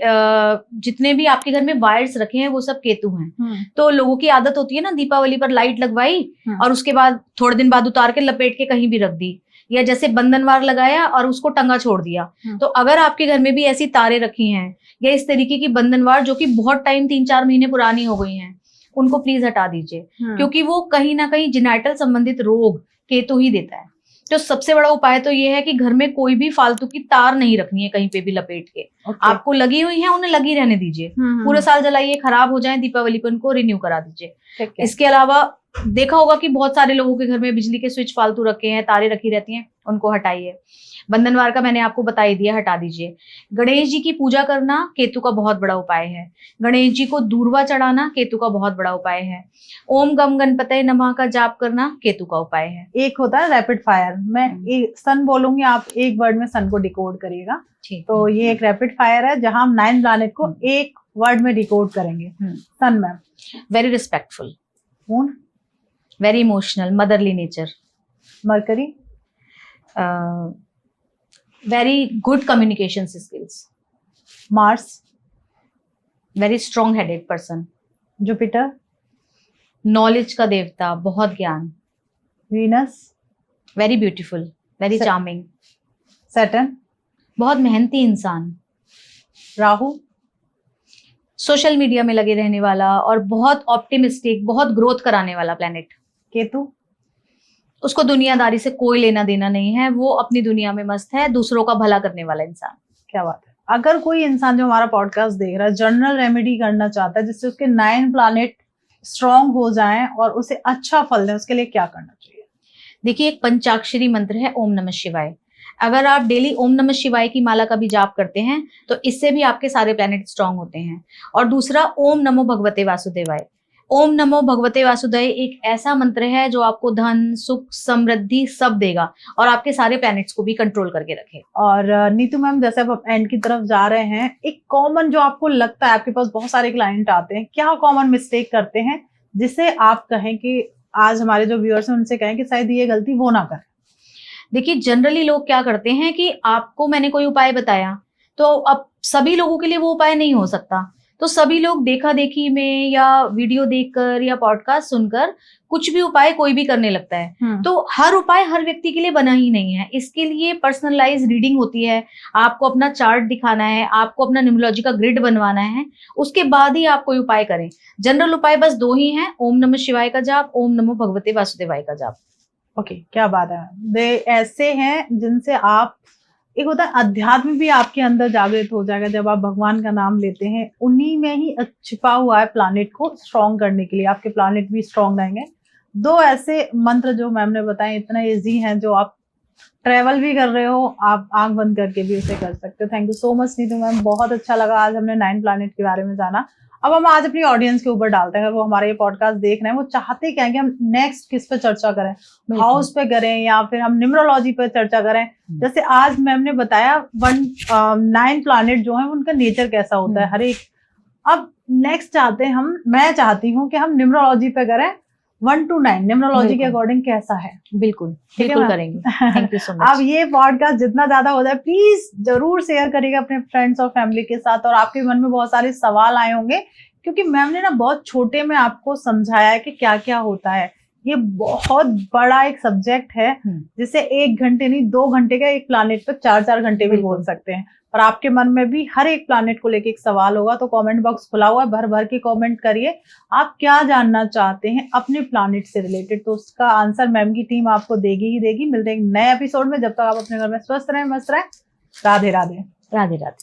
जितने भी आपके घर में वायर्स रखे हैं वो सब केतु हैं। तो लोगों की आदत होती है ना, दीपावली पर लाइट लगवाई और उसके बाद थोड़े दिन बाद उतार के लपेट के कहीं भी रख दी, या जैसे बंधनवार लगाया और उसको टंगा छोड़ दिया। तो अगर आपके घर में भी ऐसी तारे रखी हैं या इस तरीके की बंधनवार जो कि बहुत टाइम 3-4 महीने पुरानी हो गई हैं, उनको प्लीज हटा दीजिए, क्योंकि वो कहीं ना कहीं जेनेटल संबंधित रोग केतु ही देता है। तो सबसे बड़ा उपाय तो ये है कि घर में कोई भी फालतू की तार नहीं रखनी है कहीं पे भी लपेट के। आपको लगी हुई है उन्हें लगी रहने दीजिए, पूरे साल जलाइए, खराब हो जाए दीपावली पर उनको रिन्यू करा दीजिए। इसके अलावा देखा होगा कि बहुत सारे लोगों के घर में बिजली के स्विच फालतू रखे हैं, तारे रखी रहती हैं, उनको हटाइए। बंधनवार का मैंने आपको बता ही दिया, हटा दीजिए। गणेश जी की पूजा करना केतु का बहुत बड़ा उपाय है। गणेश जी को दूर्वा चढ़ाना केतु का बहुत बड़ा उपाय है। ओम गम गणपतये नमः का जाप करना केतु का उपाय है। एक होता है रैपिड फायर, मैं सन बोलूंगी, आप एक वर्ड में सन को डिकोड करिएगा। तो ये एक रैपिड फायर है जहां हम 9 प्लैनेट को एक वर्ड में डिकोड करेंगे। Sun ma'am, very respectful. Moon, very emotional, motherly nature. Mercury, very good communication skills. Mars, very strong headed person. Jupiter, knowledge का देवता, बहुत ज्ञान। Venus, very beautiful, very charming. Saturn, बहुत मेहनती इंसान। राहु, सोशल मीडिया में लगे रहने वाला और बहुत ऑप्टिमिस्टिक, बहुत ग्रोथ कराने वाला प्लेनेट। केतु, उसको दुनियादारी से कोई लेना देना नहीं है, वो अपनी दुनिया में मस्त है, दूसरों का भला करने वाला इंसान। क्या बात है। अगर कोई इंसान जो हमारा पॉडकास्ट देख रहा है जनरल रेमेडी करना चाहता है जिससे उसके 9 प्लैनेट स्ट्रॉन्ग हो जाएं और उसे अच्छा फल दें, उसके लिए क्या करना चाहिए? देखिए, एक पंचाक्षरी मंत्र है ओम नमः शिवाय। अगर आप डेली ओम नमः शिवाय की माला का भी जाप करते हैं तो इससे भी आपके सारे प्लैनेट स्ट्रांग होते हैं। और दूसरा, ओम नमो भगवते वासुदेवाय। ओम नमो भगवते वासुदेव एक ऐसा मंत्र है जो आपको धन, सुख, समृद्धि सब देगा और आपके सारे प्लैनेट्स को भी कंट्रोल करके रखेगा। और नीतू मैम, जैसे अब एंड की तरफ जा रहे हैं, एक कॉमन जो आपको लगता है, आपके पास बहुत सारे क्लाइंट आते हैं, क्या कॉमन मिस्टेक करते हैं जिसे आप कहें कि आज हमारे जो व्यूअर्स हैं उनसे कहें कि शायद ये गलती वो ना करें? देखिए, जनरली लोग क्या करते हैं कि आपको मैंने कोई उपाय बताया तो अब सभी लोगों के लिए वो उपाय नहीं हो सकता, तो सभी लोग देखा देखी में या वीडियो देखकर या पॉडकास्ट सुनकर कुछ भी उपाय कोई भी करने लगता है। तो हर उपाय हर व्यक्ति के लिए बना ही नहीं है। इसके लिए पर्सनलाइज रीडिंग होती है, आपको अपना चार्ट दिखाना है, आपको अपना न्यूमरोलॉजी का ग्रिड बनवाना है, उसके बाद ही आप कोई उपाय करें। जनरल उपाय बस 2 ही हैं, ओम नमः शिवाय का जाप, ओम नमो भगवते वासुदेवाय का जाप। ओके, क्या बात है। वे ऐसे हैं जिनसे आप, एक होता है अध्यात्म भी आपके अंदर जागृत हो जाएगा जब आप भगवान का नाम लेते हैं। उन्हीं में ही छिपा हुआ है प्लानिट को स्ट्रॉन्ग करने के लिए, आपके प्लानिट भी स्ट्रॉन्ग रहेंगे। 2 ऐसे मंत्र जो मैम ने बताए इतना इजी हैं, जो आप ट्रेवल भी कर रहे हो, आप आंख बंद करके भी उसे कर सकते हो। Thank you so much Neetu ma'am, बहुत अच्छा लगा। आज हमने 9 प्लानिट के बारे में जाना। अब हम आज अपनी ऑडियंस के ऊपर डालते हैं, अगर वो हमारे ये पॉडकास्ट देख रहे हैं, वो चाहते क्या है कि हम नेक्स्ट किस पे चर्चा करें, हाउस पे करें या फिर हम न्यूमरोलॉजी पे चर्चा करें। जैसे आज मैम ने बताया 9 प्लानिट जो है उनका नेचर कैसा होता है हर एक। अब नेक्स्ट चाहते हैं मैं चाहती हूँ कि हम न्यूमरोलॉजी पे करें 1 to 9 न्यूमरोलॉजी के अकॉर्डिंग कैसा है। बिल्कुल करेंगे। Thank you so much. अब ये पॉडकास्ट जितना ज्यादा हो जाए प्लीज जरूर शेयर करिएगा अपने फ्रेंड्स और फैमिली के साथ। और आपके मन में बहुत सारे सवाल आए होंगे, क्योंकि मैम ने ना बहुत छोटे में आपको समझाया है कि क्या क्या होता है। ये बहुत बड़ा एक सब्जेक्ट है जिसे 1 घंटे नहीं 2 घंटे का एक प्लानिट पे 4-4 घंटे भी बोल सकते हैं। और आपके मन में भी हर एक प्लानिट को लेके एक सवाल होगा, तो कमेंट बॉक्स खुला हुआ है, भर भर के कमेंट करिए आप क्या जानना चाहते हैं अपने प्लानिट से रिलेटेड, तो उसका आंसर मैम की टीम आपको देगी ही देगी। मिलते हैं एक नए एपिसोड में, जब तक आप अपने घर में स्वस्थ रहें, मस्त रहें। राधे राधे। राधे राधे।